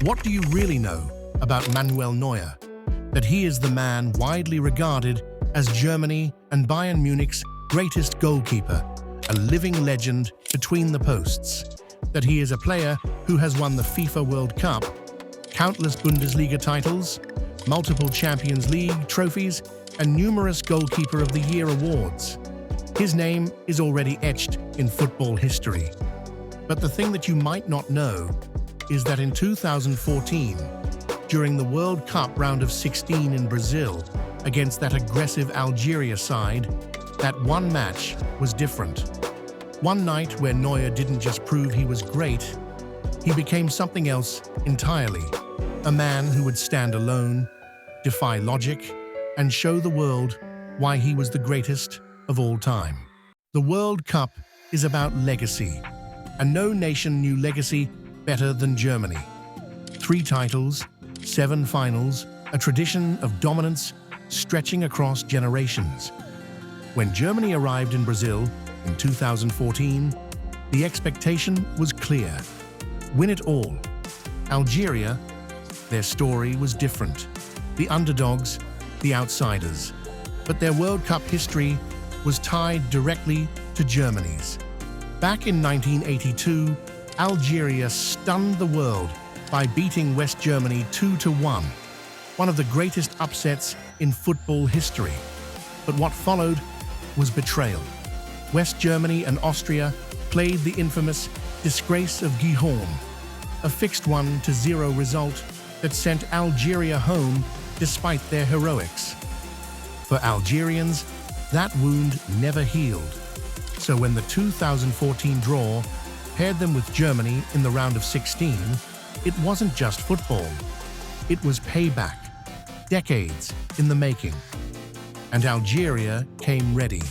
What do you really know about Manuel Neuer? That he is the man widely regarded as Germany and Bayern Munich's greatest goalkeeper, a living legend between the posts. That he is a player who has won the FIFA World Cup, countless Bundesliga titles, multiple Champions League trophies, and numerous Goalkeeper of the Year awards. His name is already etched in football history. But the thing that you might not know is that in 2014, during the World Cup round of 16 in Brazil, against that aggressive Algeria side, that one match was different. One night where Neuer didn't just prove he was great, he became something else entirely. A man who would stand alone, defy logic, and show the world why he was the greatest of all time. The World Cup is about legacy, and no nation knew legacy better than Germany. 3 titles, 7 finals, a tradition of dominance stretching across generations. When Germany arrived in Brazil in 2014, the expectation was clear. Win it all. Algeria, their story was different. The underdogs, the outsiders. But their World Cup history was tied directly to Germany's. Back in 1982, Algeria stunned the world by beating West Germany 2-1, one of the greatest upsets in football history. But what followed was betrayal. West Germany and Austria played the infamous disgrace of Gijón, a fixed 1-0 result that sent Algeria home despite their heroics. For Algerians, that wound never healed. So when the 2014 draw paired them with Germany in the round of 16, it wasn't just football. It was payback, decades in the making. And Algeria came ready.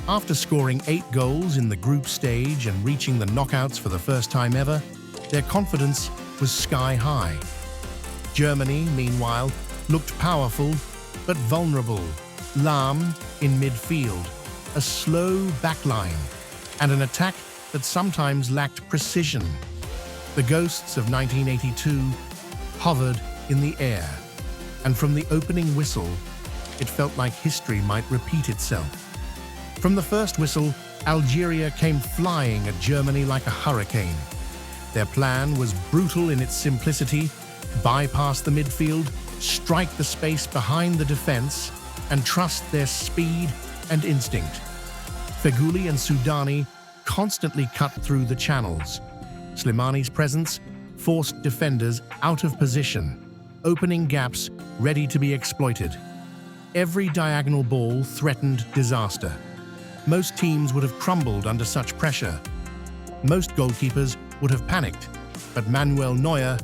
After scoring 8 goals in the group stage and reaching the knockouts for the first time ever, their confidence was sky high. Germany, meanwhile, looked powerful but vulnerable. Lahm in midfield, a slow backline, and an attack that sometimes lacked precision. The ghosts of 1982 hovered in the air, and from the opening whistle, it felt like history might repeat itself. From the first whistle, Algeria came flying at Germany like a hurricane. Their plan was brutal in its simplicity: bypass the midfield, strike the space behind the defense, and trust their speed and instinct. Feghouli and Soudani constantly cut through the channels. Slimani's presence forced defenders out of position, opening gaps ready to be exploited. Every diagonal ball threatened disaster. Most teams would have crumbled under such pressure. Most goalkeepers would have panicked, but Manuel Neuer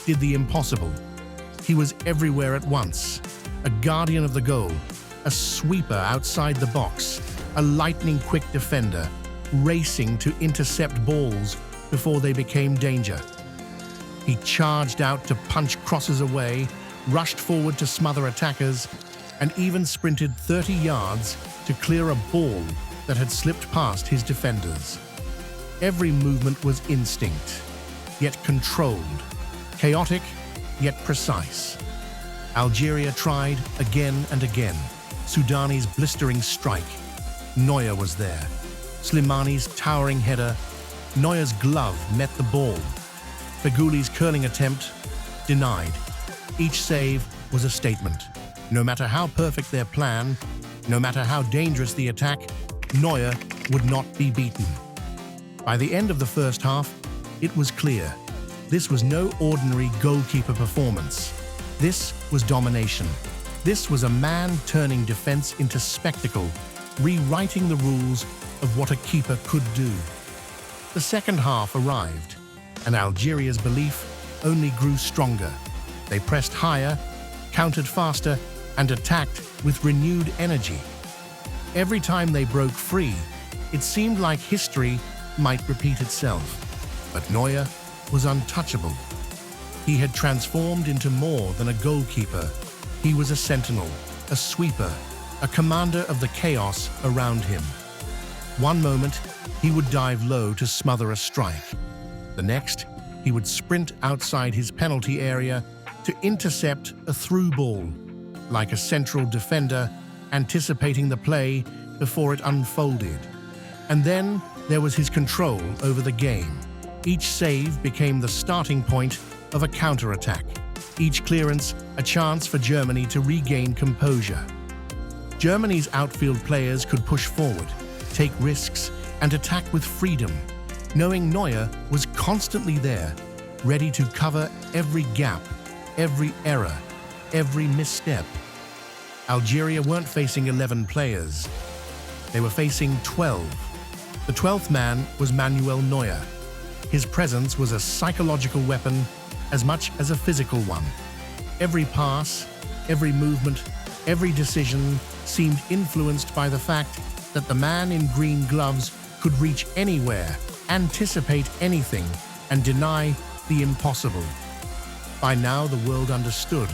did the impossible. He was everywhere at once, a guardian of the goal, a sweeper outside the box, a lightning-quick defender, racing to intercept balls before they became danger. He charged out to punch crosses away, rushed forward to smother attackers, and even sprinted 30 yards to clear a ball that had slipped past his defenders. Every movement was instinct, yet controlled, chaotic, yet precise. Algeria tried again and again. Soudani's blistering strike. Neuer was there. Slimani's towering header. Neuer's glove met the ball. Feghouli's curling attempt, denied. Each save was a statement. No matter how perfect their plan, no matter how dangerous the attack, Neuer would not be beaten. By the end of the first half, it was clear. This was no ordinary goalkeeper performance. This was domination. This was a man turning defense into spectacle, rewriting the rules of what a keeper could do. The second half arrived, and Algeria's belief only grew stronger. They pressed higher, countered faster, and attacked with renewed energy. Every time they broke free, it seemed like history might repeat itself. But Neuer was untouchable. He had transformed into more than a goalkeeper. He was a sentinel, a sweeper, a commander of the chaos around him. One moment, he would dive low to smother a strike. The next, He would sprint outside his penalty area to intercept a through ball, like a central defender anticipating the play before it unfolded. And then there was his control over the game. Each save became the starting point of a counterattack. Each clearance a chance for Germany to regain composure. Germany's outfield players could push forward, take risks, and attack with freedom, knowing Neuer was constantly there, ready to cover every gap, every error, every misstep. Algeria weren't facing 11 players. They were facing 12. The 12th man was Manuel Neuer. His presence was a psychological weapon as much as a physical one. Every pass, every movement, every decision seemed influenced by the fact that the man in green gloves could reach anywhere, anticipate anything, and deny the impossible. By now, the world understood.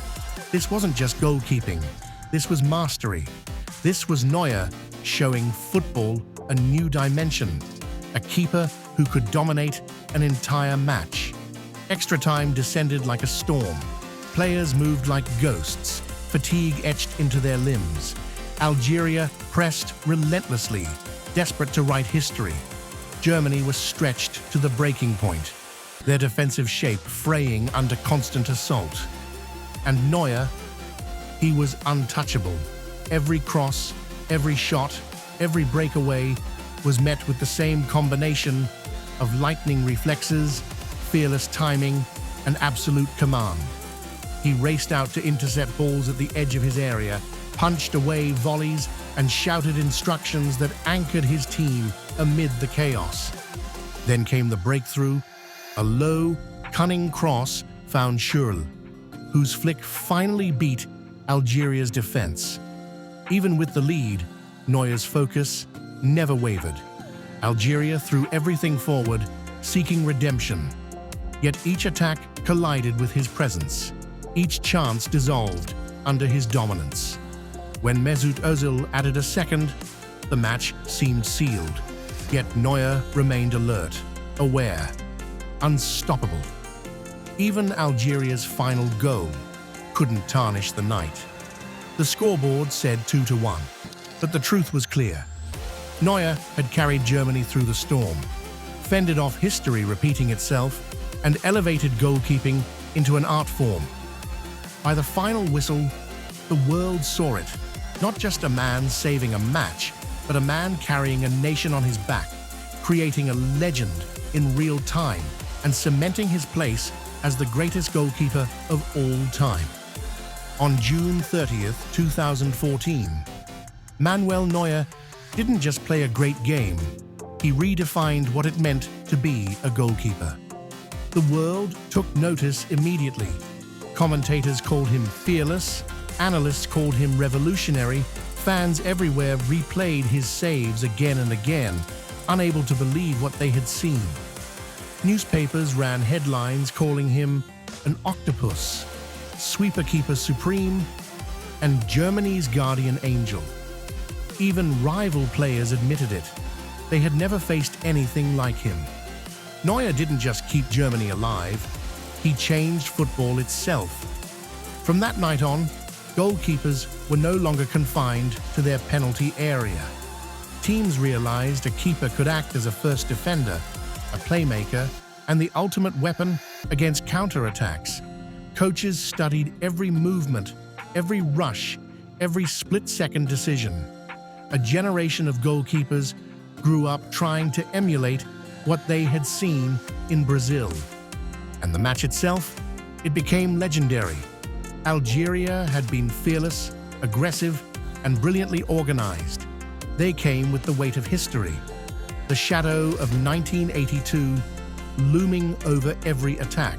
This wasn't just goalkeeping. This was mastery. This was Neuer showing football a new dimension, a keeper who could dominate an entire match. Extra time descended like a storm. Players moved like ghosts, fatigue etched into their limbs. Algeria pressed relentlessly, desperate to write history. Germany was stretched to the breaking point, their defensive shape fraying under constant assault. And Neuer, he was untouchable. Every cross, every shot, every breakaway was met with the same combination of lightning reflexes, fearless timing, and absolute command. He raced out to intercept balls at the edge of his area, punched away volleys, and shouted instructions that anchored his team amid the chaos. Then came the breakthrough. A low, cunning cross found Schürrle, whose flick finally beat Algeria's defense. Even with the lead, Neuer's focus never wavered. Algeria threw everything forward, seeking redemption. Yet each attack collided with his presence. Each chance dissolved under his dominance. When Mesut Özil added a second, the match seemed sealed. Yet Neuer remained alert, aware, unstoppable. Even Algeria's final goal couldn't tarnish the night. The scoreboard said 2-1, but the truth was clear. Neuer had carried Germany through the storm, fended off history repeating itself, and elevated goalkeeping into an art form. By the final whistle, the world saw it. Not just a man saving a match, but a man carrying a nation on his back, creating a legend in real time, and cementing his place as the greatest goalkeeper of all time. On June 30th, 2014, Manuel Neuer didn't just play a great game, he redefined what it meant to be a goalkeeper. The world took notice immediately. Commentators called him fearless, analysts called him revolutionary, fans everywhere replayed his saves again and again, unable to believe what they had seen. Newspapers ran headlines calling him an octopus, sweeper keeper supreme, and Germany's guardian angel. Even rival players admitted it. They had never faced anything like him. Neuer didn't just keep Germany alive, he changed football itself. From that night on, goalkeepers were no longer confined to their penalty area. Teams realized a keeper could act as a first defender, a playmaker, and the ultimate weapon against counterattacks. Coaches studied every movement, every rush, every split-second decision. A generation of goalkeepers grew up trying to emulate what they had seen in Brazil. And the match itself, it became legendary. Algeria had been fearless, aggressive, and brilliantly organized. They came with the weight of history, the shadow of 1982 looming over every attack.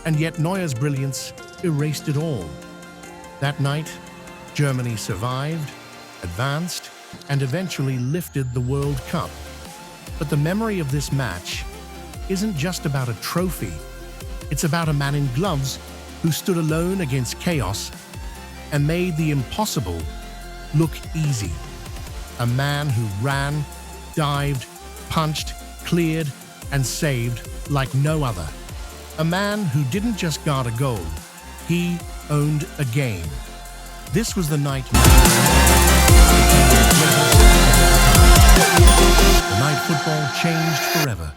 And yet Neuer's brilliance erased it all. That night, Germany survived, advanced, and eventually lifted the World Cup. But the memory of this match isn't just about a trophy. It's about a man in gloves who stood alone against chaos and made the impossible look easy. A man who ran, dived, punched, cleared, and saved like no other. A man who didn't just guard a goal, he owned a game. This was the night football changed forever.